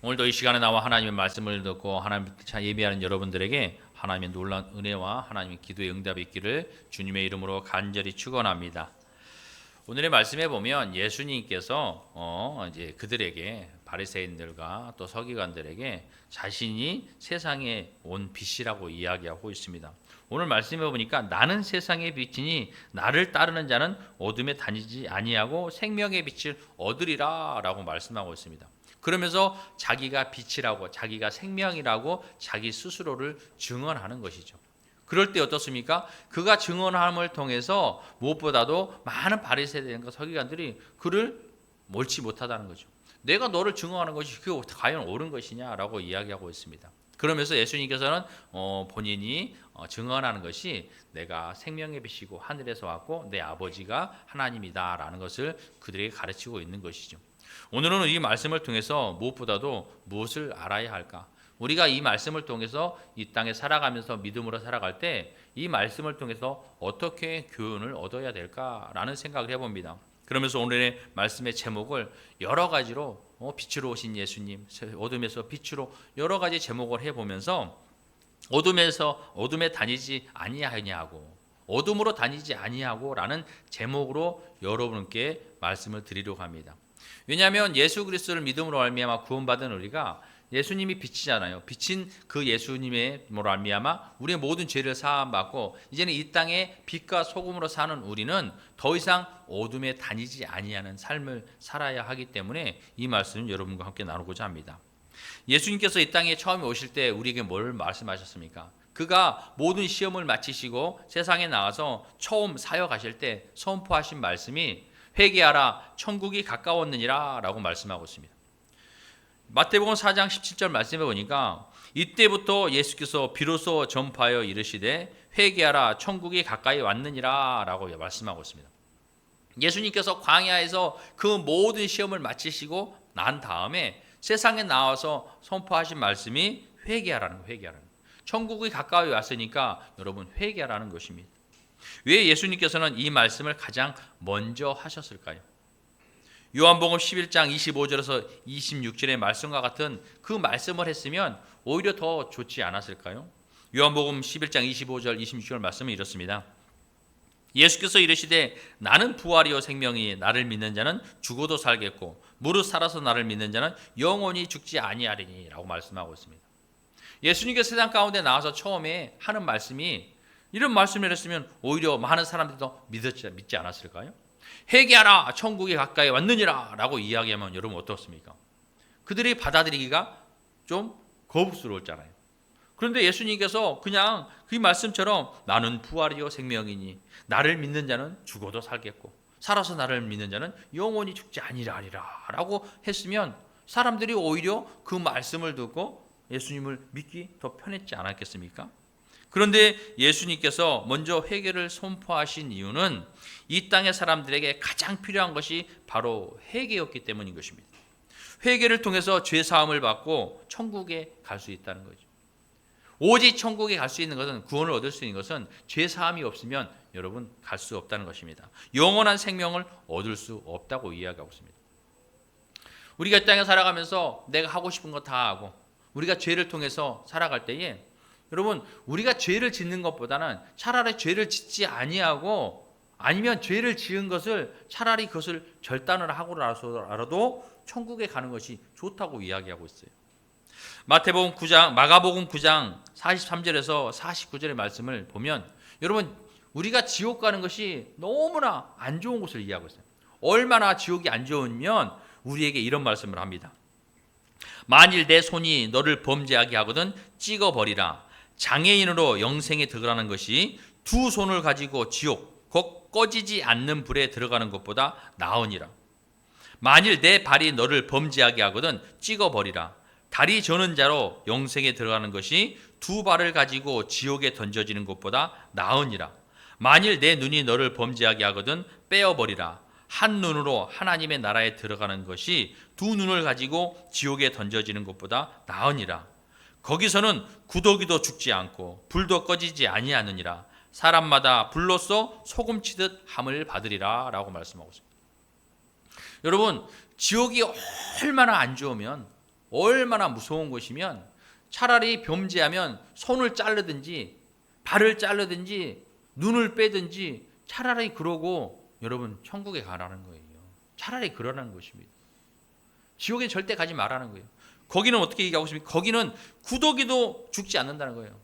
오늘도 이 시간에 나와 하나님의 말씀을 듣고 하나님 예배하는 여러분들에게 하나님의 놀라운 은혜와 하나님의 기도의 응답이 있기를 주님의 이름으로 간절히 축원합니다. 오늘의 말씀에 보면 예수님께서 이제 그들에게 바리새인들과 또 서기관들에게 자신이 세상에 온 빛이라고 이야기하고 있습니다. 오늘 말씀해 보니까 나는 세상의 빛이니 나를 따르는 자는 어둠에 다니지 아니하고 생명의 빛을 얻으리라라고 말씀하고 있습니다. 그러면서 자기가 빛이라고 자기가 생명이라고 자기 스스로를 증언하는 것이죠. 그럴 때 어떻습니까? 그가 증언함을 통해서 무엇보다도 많은 바리새인과 서기관들이 그를 옳지 못하다는 거죠. 내가 너를 증언하는 것이 그게 과연 옳은 것이냐라고 이야기하고 있습니다. 그러면서 예수님께서는 본인이 증언하는 것이 내가 생명의 빛이고 하늘에서 왔고 내 아버지가 하나님이다라는 것을 그들에게 가르치고 있는 것이죠. 오늘은 이 말씀을 통해서 무엇보다도 무엇을 알아야 할까? 우리가 이 말씀을 통해서 이 땅에 살아가면서 믿음으로 살아갈 때 이 말씀을 통해서 어떻게 교훈을 얻어야 될까라는 생각을 해봅니다. 그러면서 오늘의 말씀의 제목을 여러 가지로 빛으로 오신 예수님, 어둠에서 빛으로 여러 가지 제목을 해보면서 어둠에 다니지 아니하냐고 어둠으로 다니지 아니하고라는 제목으로 여러분께 말씀을 드리려고 합니다. 왜냐하면 예수 그리스도를 믿음으로 말미암아 구원받은 우리가 예수님이 빛이잖아요. 빛인 그 예수님의 말미암아 우리의 모든 죄를 사함받고 이제는 이 땅에 빛과 소금으로 사는 우리는 더 이상 어둠에 다니지 아니하는 삶을 살아야 하기 때문에 이 말씀을 여러분과 함께 나누고자 합니다. 예수님께서 이 땅에 처음에 오실 때 우리에게 뭘 말씀하셨습니까? 그가 모든 시험을 마치시고 세상에 나가서 처음 사역하실 때 선포하신 말씀이 회개하라 천국이 가까웠느니라 라고 말씀하고 있습니다. 마태복음 4장 17절 말씀해 보니까 이때부터 예수께서 비로소 전파하여 이르시되 회개하라 천국이 가까이 왔느니라 라고 말씀하고 있습니다. 예수님께서 광야에서 그 모든 시험을 마치시고 난 다음에 세상에 나와서 선포하신 말씀이 회개하라는 거예요. 회개하라는 거예요. 천국이 가까이 왔으니까 여러분 회개하라는 것입니다. 왜 예수님께서는 이 말씀을 가장 먼저 하셨을까요? 요한복음 11장 25절에서 26절의 말씀과 같은 그 말씀을 했으면 오히려 더 좋지 않았을까요? 요한복음 11장 25절 26절 말씀은 이렇습니다. 예수께서 이르시되 나는 부활이요 생명이 나를 믿는 자는 죽어도 살겠고 무릇 살아서 나를 믿는 자는 영원히 죽지 아니하리니 라고 말씀하고 있습니다. 예수님께서 세상 가운데 나와서 처음에 하는 말씀이 이런 말씀을 했으면 오히려 많은 사람들이 더 믿지 않았을까요? 회개하라 천국이 가까이 왔느니라 라고 이야기하면 여러분 어떻습니까? 그들이 받아들이기가 좀 거북스러웠잖아요. 그런데 예수님께서 그냥 그 말씀처럼 나는 부활이요 생명이니 나를 믿는 자는 죽어도 살겠고 살아서 나를 믿는 자는 영원히 죽지 아니하리라 라고 했으면 사람들이 오히려 그 말씀을 듣고 예수님을 믿기 더 편했지 않았겠습니까? 그런데 예수님께서 먼저 회개를 선포하신 이유는 이 땅의 사람들에게 가장 필요한 것이 바로 회개였기 때문인 것입니다. 회개를 통해서 죄 사함을 받고 천국에 갈 수 있다는 거죠. 오직 천국에 갈 수 있는 것은 구원을 얻을 수 있는 것은 죄 사함이 없으면 여러분 갈 수 없다는 것입니다. 영원한 생명을 얻을 수 없다고 이야기하고 있습니다. 우리가 이 땅에 살아가면서 내가 하고 싶은 거 다 하고 우리가 죄를 통해서 살아갈 때에 여러분 우리가 죄를 짓는 것보다는 차라리 죄를 짓지 아니하고 아니면 죄를 지은 것을 차라리 그것을 절단을 하고라도 천국에 가는 것이 좋다고 이야기하고 있어요. 마가복음 9장 43절에서 49절의 말씀을 보면 여러분 우리가 지옥 가는 것이 너무나 안 좋은 것을 이해하고 있어요. 얼마나 지옥이 안 좋으면 우리에게 이런 말씀을 합니다. 만일 내 손이 너를 범죄하게 하거든 찍어버리라. 장애인으로 영생에 들어가는 것이 두 손을 가지고 지옥 곧 꺼지지 않는 불에 들어가는 것보다 나으니라. 만일 내 발이 너를 범죄하게 하거든 찍어버리라. 다리 저는 자로 영생에 들어가는 것이 두 발을 가지고 지옥에 던져지는 것보다 나으니라. 만일 내 눈이 너를 범죄하게 하거든 빼어버리라. 한 눈으로 하나님의 나라에 들어가는 것이 두 눈을 가지고 지옥에 던져지는 것보다 나으니라. 거기서는 구더기도 죽지 않고 불도 꺼지지 아니하느니라. 사람마다 불로써 소금치듯 함을 받으리라 라고 말씀하고 있습니다. 여러분 지옥이 얼마나 안 좋으면 얼마나 무서운 것이면 차라리 범죄하면 손을 자르든지 발을 자르든지 눈을 빼든지 차라리 그러고 여러분 천국에 가라는 거예요. 차라리 그러라는 것입니다. 지옥에 절대 가지 말라는 거예요. 거기는 어떻게 얘기하고 있습니까? 거기는 구더기도 죽지 않는다는 거예요.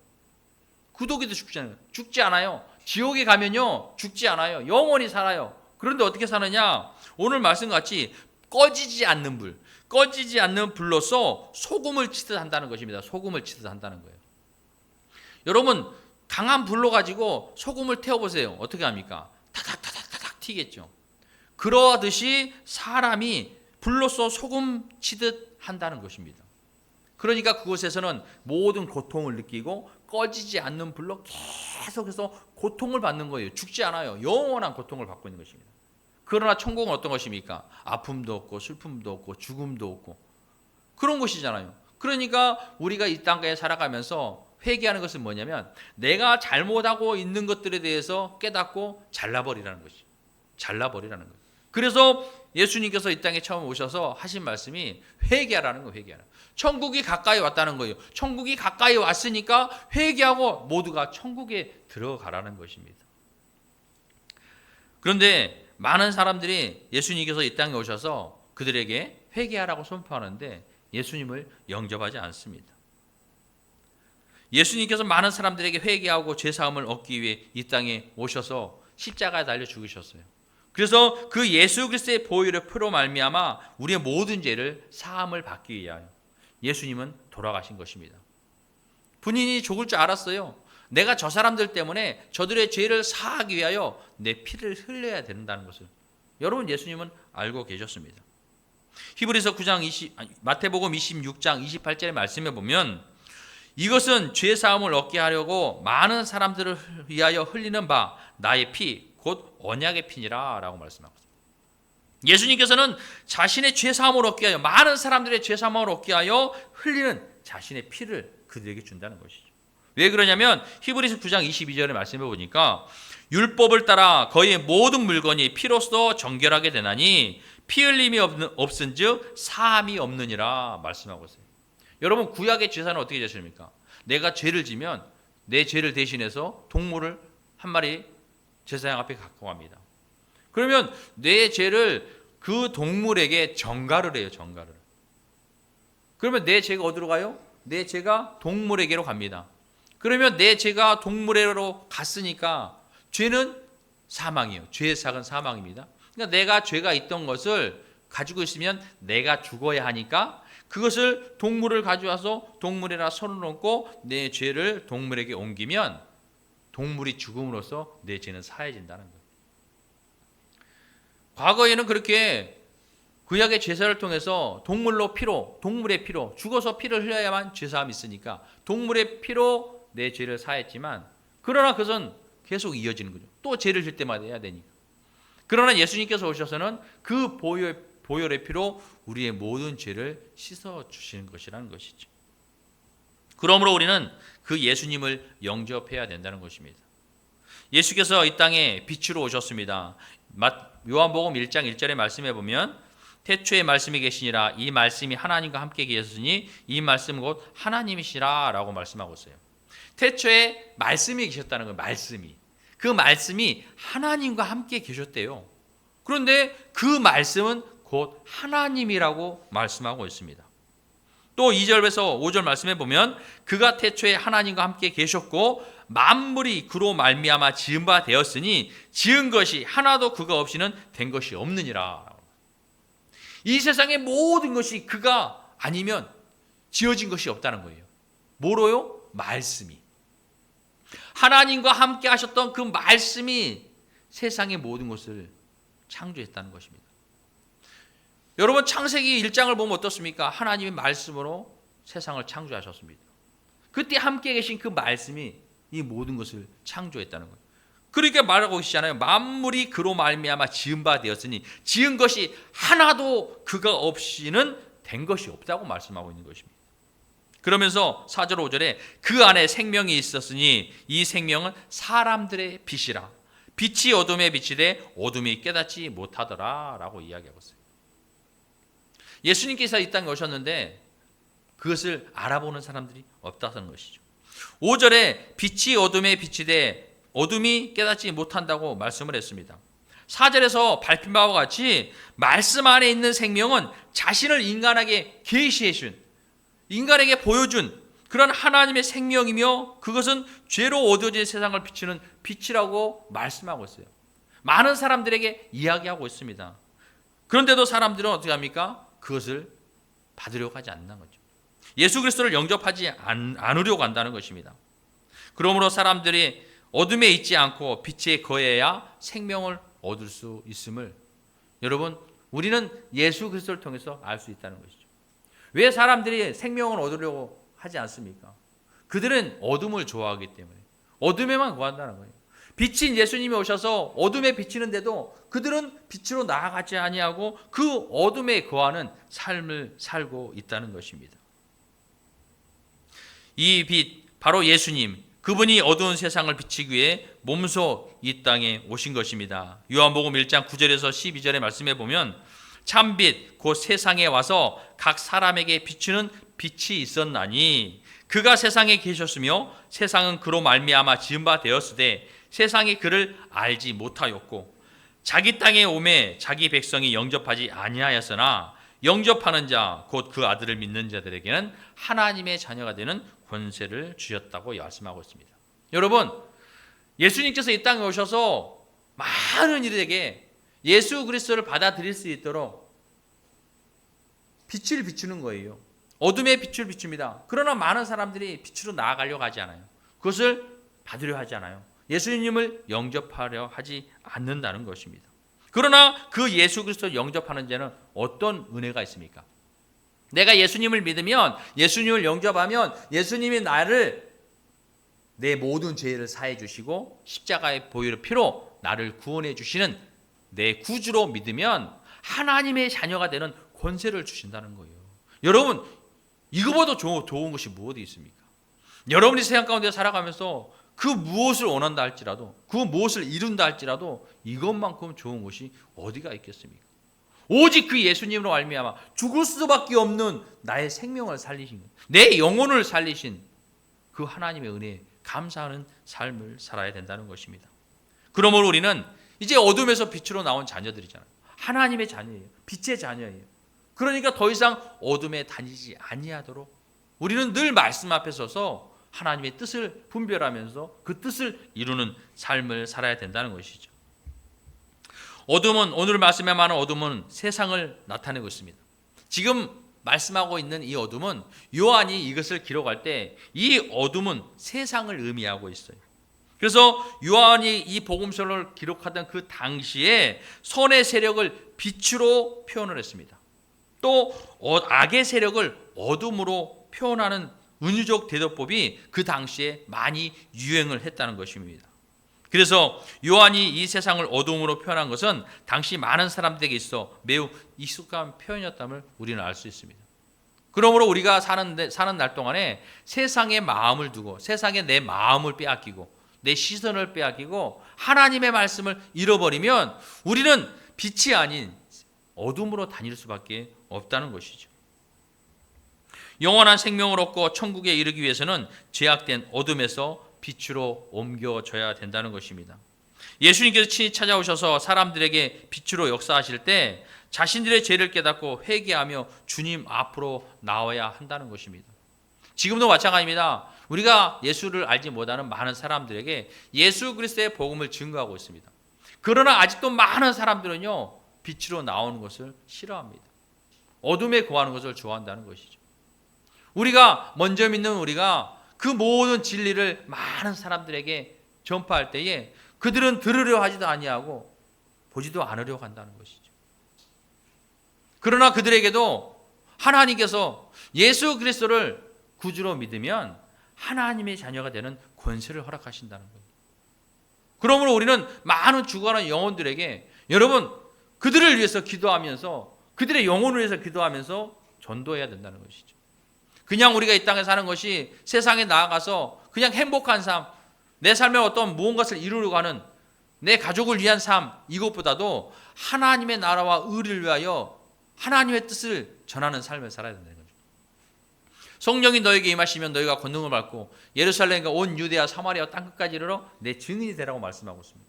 구더기도 죽지 않아요. 죽지 않아요. 지옥에 가면요 죽지 않아요. 영원히 살아요. 그런데 어떻게 사느냐? 오늘 말씀같이 꺼지지 않는 불, 꺼지지 않는 불로서 소금을 치듯 한다는 것입니다. 소금을 치듯 한다는 거예요. 여러분 강한 불로 가지고 소금을 태워보세요. 어떻게 합니까? 타닥타닥타닥 튀겠죠. 그러듯이 사람이 불로서 소금 치듯 한다는 것입니다. 그러니까 그곳에서는 모든 고통을 느끼고 꺼지지 않는 불로 계속해서 고통을 받는 거예요. 죽지 않아요. 영원한 고통을 받고 있는 것입니다. 그러나 천국은 어떤 것입니까? 아픔도 없고 슬픔도 없고 죽음도 없고 그런 것이잖아요. 그러니까 우리가 이 땅에 살아가면서 회개하는 것은 뭐냐면 내가 잘못하고 있는 것들에 대해서 깨닫고 잘라버리라는 것이죠. 잘라버리라는 거예요. 그래서 예수님께서 이 땅에 처음 오셔서 하신 말씀이 회개하라는 거예요. 회개하라. 천국이 가까이 왔다는 거예요. 천국이 가까이 왔으니까 회개하고 모두가 천국에 들어가라는 것입니다. 그런데 많은 사람들이 예수님께서 이 땅에 오셔서 그들에게 회개하라고 선포하는데 예수님을 영접하지 않습니다. 예수님께서 많은 사람들에게 회개하고 죄사함을 얻기 위해 이 땅에 오셔서 십자가에 달려 죽으셨어요. 그래서 그 예수 그리스도의 보혈의 피로 말미암아 우리의 모든 죄를 사함을 받기 위하여 예수님은 돌아가신 것입니다. 본인이 죽을 줄 알았어요. 내가 저 사람들 때문에 저들의 죄를 사하기 위하여 내 피를 흘려야 된다는 것을 여러분 예수님은 알고 계셨습니다. 히브리서 9장 마태복음 26장 28절의 말씀에 보면 이것은 죄 사함을 얻게 하려고 많은 사람들을 위하여 흘리는 바 나의 피 곧 언약의 피니라 라고 말씀하고 있습니다. 예수님께서는 자신의 죄 사함을 얻게 하여 많은 사람들의 죄 사함을 얻게 하여 흘리는 자신의 피를 그들에게 준다는 것이죠. 왜 그러냐면 히브리서 9장 22절의 말씀해 보니까 율법을 따라 거의 모든 물건이 피로써 정결하게 되나니 피 흘림이 없은즉 사함이 없느니라 말씀하고 있어요. 여러분 구약의 제사는 어떻게 되십니까? 내가 죄를 지면 내 죄를 대신해서 동물을 한 마리 제사장 앞에 갖고 갑니다. 그러면 내 죄를 그 동물에게 전가를 해요. 전가를. 그러면 내 죄가 어디로 가요? 내 죄가 동물에게로 갑니다. 그러면 내 죄가 동물에게로 갔으니까 죄는 사망이에요. 죄의 삭은 사망입니다. 그러니까 내가 죄가 있던 것을 가지고 있으면 내가 죽어야 하니까 그것을 동물을 가져와서 동물에다 손을 얹고 내 죄를 동물에게 옮기면 동물이 죽음으로써 내 죄는 사해진다는 거예요. 과거에는 그렇게 구약의 제사를 통해서 동물의 피로 죽어서 피를 흘려야만 죄사함이 있으니까 동물의 피로 내 죄를 사했지만 그러나 그것은 계속 이어지는 거죠. 또 죄를 질 때마다 해야 되니까. 그러나 예수님께서 오셔서는 그 보혈의 피로 우리의 모든 죄를 씻어 주시는 것이라는 것이죠. 그러므로 우리는 그 예수님을 영접해야 된다는 것입니다. 예수께서 이 땅에 빛으로 오셨습니다. 요한복음 1장 1절의 말씀에 보면 태초에 말씀이 계시니라 이 말씀이 하나님과 함께 계셨으니 이 말씀은 곧 하나님이시라 라고 말씀하고 있어요. 태초에 말씀이 계셨다는 거예요. 말씀이. 그 말씀이 하나님과 함께 계셨대요. 그런데 그 말씀은 곧 하나님이라고 말씀하고 있습니다. 또 2절에서 5절 말씀해 보면 그가 태초에 하나님과 함께 계셨고 만물이 그로 말미암아 지은 바 되었으니 지은 것이 하나도 그가 없이는 된 것이 없느니라. 이 세상의 모든 것이 그가 아니면 지어진 것이 없다는 거예요. 뭐로요? 말씀이. 하나님과 함께 하셨던 그 말씀이 세상의 모든 것을 창조했다는 것입니다. 여러분 창세기 1장을 보면 어떻습니까? 하나님의 말씀으로 세상을 창조하셨습니다. 그때 함께 계신 그 말씀이 이 모든 것을 창조했다는 거예요. 그러니까 말하고 계시잖아요. 만물이 그로 말미암아 지은 바 되었으니 지은 것이 하나도 그가 없이는 된 것이 없다고 말씀하고 있는 것입니다. 그러면서 4절 5절에 그 안에 생명이 있었으니 이 생명은 사람들의 빛이라 빛이 어둠에 비치되 어둠이 깨닫지 못하더라 라고 이야기하고 있어요. 예수님께서 이 땅에 오셨는데 그것을 알아보는 사람들이 없다는 것이죠. 5절에 빛이 어둠에 비치되 어둠이 깨닫지 못한다고 말씀을 했습니다. 4절에서 밝힌 바와 같이 말씀 안에 있는 생명은 자신을 인간에게 계시해 준, 인간에게 보여준 그런 하나님의 생명이며 그것은 죄로 어두워진 세상을 비추는 빛이라고 말씀하고 있어요. 많은 사람들에게 이야기하고 있습니다. 그런데도 사람들은 어떻게 합니까? 그것을 받으려고 하지 않는 거죠. 예수 그리스도를 영접하지 않으려고 한다는 것입니다. 그러므로 사람들이 어둠에 있지 않고 빛에 거해야 생명을 얻을 수 있음을 여러분 우리는 예수 그리스도를 통해서 알 수 있다는 것이죠. 왜 사람들이 생명을 얻으려고 하지 않습니까? 그들은 어둠을 좋아하기 때문에 어둠에만 거한다는 거예요. 빛인 예수님이 오셔서 어둠에 비치는데도 그들은 빛으로 나아가지 아니하고 그 어둠에 거하는 삶을 살고 있다는 것입니다. 이 빛 바로 예수님, 그분이 어두운 세상을 비치기 위해 몸소 이 땅에 오신 것입니다. 요한복음 1장 9절에서 12절의 말씀에 보면 참빛 곧 세상에 와서 각 사람에게 비추는 빛이 있었나니 그가 세상에 계셨으며 세상은 그로 말미암아 지은 바 되었으되 세상이 그를 알지 못하였고 자기 땅에 오매 자기 백성이 영접하지 아니하였으나 영접하는 자 곧 그 아들을 믿는 자들에게는 하나님의 자녀가 되는 권세를 주셨다고 말씀하고 있습니다. 여러분 예수님께서 이 땅에 오셔서 많은 이들에게 예수 그리스도를 받아들일 수 있도록 빛을 비추는 거예요. 어둠의 빛을 비춥니다. 그러나 많은 사람들이 빛으로 나아가려고 하지 않아요. 그것을 받으려 하지 않아요. 예수님을 영접하려 하지 않는다는 것입니다. 그러나 그 예수 그리스도를 영접하는 자는 어떤 은혜가 있습니까? 내가 예수님을 믿으면 예수님을 영접하면 예수님이 나를 내 모든 죄를 사해 주시고 십자가의 보혈의 피로 나를 구원해 주시는 내 구주로 믿으면 하나님의 자녀가 되는 권세를 주신다는 거예요. 여러분 이거보다 좋은 것이 무엇이 있습니까? 여러분이 세상 가운데 살아가면서 그 무엇을 원한다 할지라도 그 무엇을 이룬다 할지라도 이것만큼 좋은 것이 어디가 있겠습니까? 오직 그 예수님으로 말미암아 죽을 수밖에 없는 나의 생명을 살리신 내 영혼을 살리신 그 하나님의 은혜에 감사하는 삶을 살아야 된다는 것입니다. 그러므로 우리는 이제 어둠에서 빛으로 나온 자녀들이잖아요. 하나님의 자녀예요. 빛의 자녀예요. 그러니까 더 이상 어둠에 다니지 아니하도록 우리는 늘 말씀 앞에 서서 하나님의 뜻을 분별하면서 그 뜻을 이루는 삶을 살아야 된다는 것이죠. 어둠은 오늘 말씀에 많은 어둠은 세상을 나타내고 있습니다. 지금 말씀하고 있는 이 어둠은 요한이 이것을 기록할 때 이 어둠은 세상을 의미하고 있어요. 그래서 요한이 이 복음서를 기록하던 그 당시에 선의 세력을 빛으로 표현을 했습니다. 또 악의 세력을 어둠으로 표현하는 은유적 대도법이 그 당시에 많이 유행을 했다는 것입니다. 그래서 요한이 이 세상을 어둠으로 표현한 것은 당시 많은 사람들에게 있어 매우 익숙한 표현이었다는 우리는 알 수 있습니다. 그러므로 우리가 사는 날 동안에 세상에 마음을 두고 세상에 내 마음을 빼앗기고 내 시선을 빼앗기고 하나님의 말씀을 잃어버리면 우리는 빛이 아닌 어둠으로 다닐 수밖에 없다는 것이죠. 영원한 생명을 얻고 천국에 이르기 위해서는 죄악된 어둠에서 빛으로 옮겨져야 된다는 것입니다. 예수님께서 친히 찾아오셔서 사람들에게 빛으로 역사하실 때 자신들의 죄를 깨닫고 회개하며 주님 앞으로 나와야 한다는 것입니다. 지금도 마찬가지입니다. 우리가 예수를 알지 못하는 많은 사람들에게 예수 그리스도의 복음을 증거하고 있습니다. 그러나 아직도 많은 사람들은요 빛으로 나오는 것을 싫어합니다. 어둠에 거하는 것을 좋아한다는 것이죠. 우리가 먼저 믿는 우리가 그 모든 진리를 많은 사람들에게 전파할 때에 그들은 들으려 하지도 아니하고 보지도 않으려고 한다는 것이죠. 그러나 그들에게도 하나님께서 예수 그리스도를 구주로 믿으면 하나님의 자녀가 되는 권세를 허락하신다는 거예요. 그러므로 우리는 많은 죽어가는 영혼들에게 여러분 그들을 위해서 기도하면서 그들의 영혼을 위해서 기도하면서 전도해야 된다는 것이죠. 그냥 우리가 이 땅에 사는 것이 세상에 나아가서 그냥 행복한 삶, 내 삶에 어떤 무언가를 이루려고 하는 내 가족을 위한 삶 이것보다도 하나님의 나라와 의를 위하여 하나님의 뜻을 전하는 삶을 살아야 된다는 거죠. 성령이 너에게 임하시면 너희가 권능을 받고 예루살렘과 온 유대와 사마리아 땅끝까지 이르러 내 증인이 되라고 말씀하고 있습니다.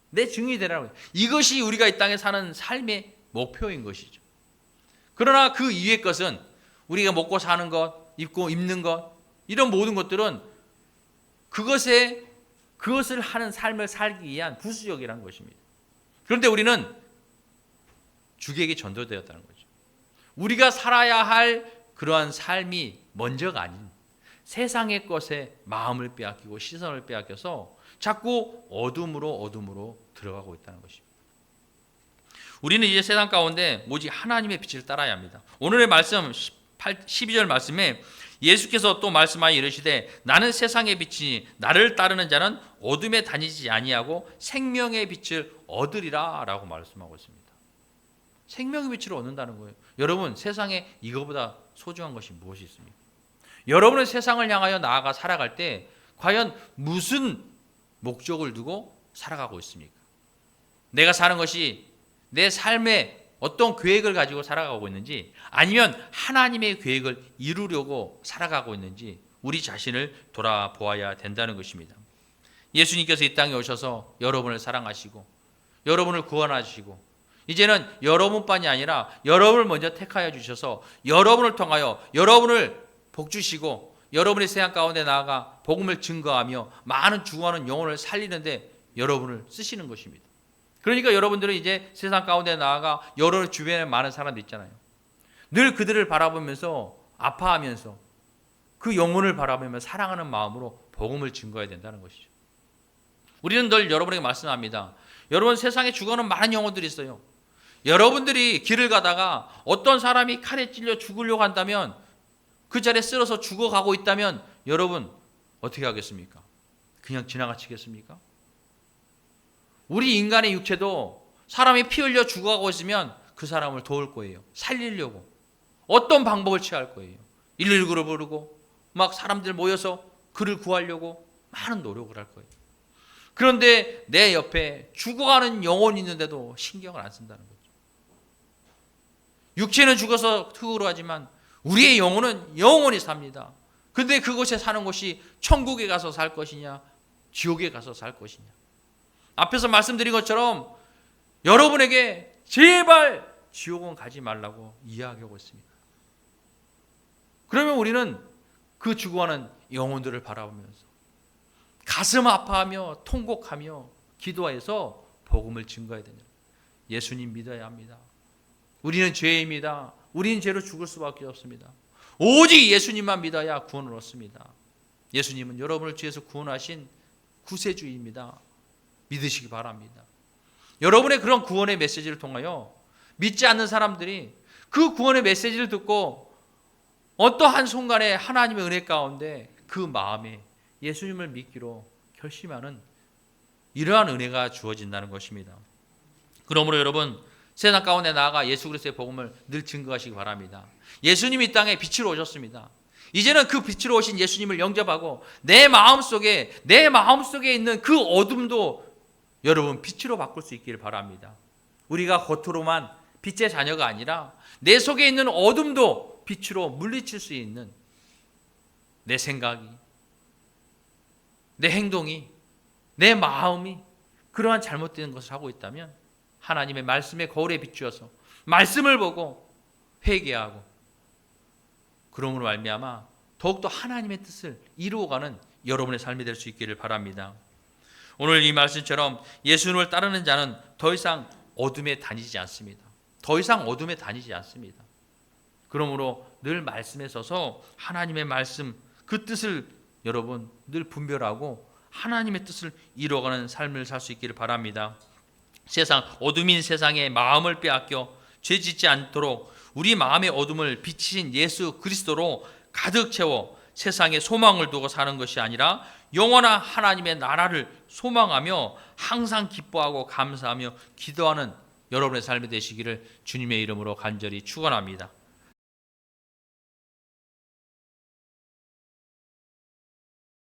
내 증인이 되라고. 이것이 우리가 이 땅에 사는 삶의 목표인 것이죠. 그러나 그 이외의 것은 우리가 먹고 사는 것, 입고 입는 것, 이런 모든 것들은 그것을 하는 삶을 살기 위한 부수적이라는 것입니다. 그런데 우리는 주객에 전도되었다는 거죠. 우리가 살아야 할 그러한 삶이 먼저가 아닌 세상의 것에 마음을 빼앗기고 시선을 빼앗겨서 자꾸 어둠으로 들어가고 있다는 것입니다. 우리는 이제 세상 가운데 오직 하나님의 빛을 따라야 합니다. 오늘의 말씀 12절 말씀에 예수께서 또 말씀하여 이르시되 나는 세상의 빛이니 나를 따르는 자는 어둠에 다니지 아니하고 생명의 빛을 얻으리라 라고 말씀하고 있습니다. 생명의 빛을 얻는다는 거예요. 여러분, 세상에 이거보다 소중한 것이 무엇이 있습니까? 여러분은 세상을 향하여 나아가 살아갈 때 과연 무슨 목적을 두고 살아가고 있습니까? 내가 사는 것이 내 삶에 어떤 계획을 가지고 살아가고 있는지, 아니면 하나님의 계획을 이루려고 살아가고 있는지 우리 자신을 돌아보아야 된다는 것입니다. 예수님께서 이 땅에 오셔서 여러분을 사랑하시고 여러분을 구원하시고 이제는 여러분뿐이 아니라 여러분을 먼저 택하여 주셔서 여러분을 통하여 여러분을 복주시고 여러분의 세상 가운데 나아가 복음을 증거하며 많은 죽어가는 영혼을 살리는데 여러분을 쓰시는 것입니다. 그러니까 여러분들은 이제 세상 가운데 나아가 여러 주변에 많은 사람들 있잖아요. 늘 그들을 바라보면서 아파하면서 그 영혼을 바라보며 사랑하는 마음으로 복음을 증거해야 된다는 것이죠. 우리는 늘 여러분에게 말씀합니다. 여러분, 세상에 죽어가는 많은 영혼들이 있어요. 여러분들이 길을 가다가 어떤 사람이 칼에 찔려 죽으려고 한다면, 그 자리에 쓰러서 죽어가고 있다면 여러분 어떻게 하겠습니까? 그냥 지나가시겠습니까? 우리 인간의 육체도 사람이 피 흘려 죽어가고 있으면 그 사람을 도울 거예요. 살리려고 어떤 방법을 취할 거예요. 119를 부르고 막 사람들 모여서 그를 구하려고 많은 노력을 할 거예요. 그런데 내 옆에 죽어가는 영혼이 있는데도 신경을 안 쓴다는 거죠. 육체는 죽어서 흙으로 하지만 우리의 영혼은 영원히 삽니다. 근데 그곳에 사는 곳이 천국에 가서 살 것이냐 지옥에 가서 살 것이냐. 앞에서 말씀드린 것처럼 여러분에게 제발 지옥은 가지 말라고 이야기하고 있습니다. 그러면 우리는 그 죽어가는 영혼들을 바라보면서 가슴 아파하며 통곡하며 기도해서 복음을 증거해야 됩니다. 예수님 믿어야 합니다. 우리는 죄입니다. 우리는 죄로 죽을 수밖에 없습니다. 오직 예수님만 믿어야 구원을 얻습니다. 예수님은 여러분을 죄에서 구원하신 구세주입니다. 믿으시기 바랍니다. 여러분의 그런 구원의 메시지를 통하여 믿지 않는 사람들이 그 구원의 메시지를 듣고 어떠한 순간에 하나님의 은혜 가운데 그 마음에 예수님을 믿기로 결심하는 이러한 은혜가 주어진다는 것입니다. 그러므로 여러분, 세상 가운데 나아가 예수 그리스도의 복음을 늘 증거하시기 바랍니다. 예수님이 이 땅에 빛으로 오셨습니다. 이제는 그 빛으로 오신 예수님을 영접하고 내 마음속에 있는 그 어둠도 여러분 빛으로 바꿀 수 있기를 바랍니다. 우리가 겉으로만 빛의 자녀가 아니라 내 속에 있는 어둠도 빛으로 물리칠 수 있는 내 생각이, 내 행동이, 내 마음이 그러한 잘못된 것을 하고 있다면 하나님의 말씀의 거울에 비추어서 말씀을 보고 회개하고 그러므로 말미암아 더욱더 하나님의 뜻을 이루어가는 여러분의 삶이 될 수 있기를 바랍니다. 오늘 이 말씀처럼 예수님을 따르는 자는 더 이상 어둠에 다니지 않습니다. 더 이상 어둠에 다니지 않습니다. 그러므로 늘 말씀에 서서 하나님의 말씀, 그 뜻을 여러분 늘 분별하고 하나님의 뜻을 이루어가는 삶을 살 수 있기를 바랍니다. 세상, 어둠인 세상에 마음을 빼앗겨 죄 짓지 않도록 우리 마음의 어둠을 비치신 예수 그리스도로 가득 채워 세상에 소망을 두고 사는 것이 아니라 영원한 하나님의 나라를 소망하며 항상 기뻐하고 감사하며 기도하는 여러분의 삶이 되시기를 주님의 이름으로 간절히 축원합니다.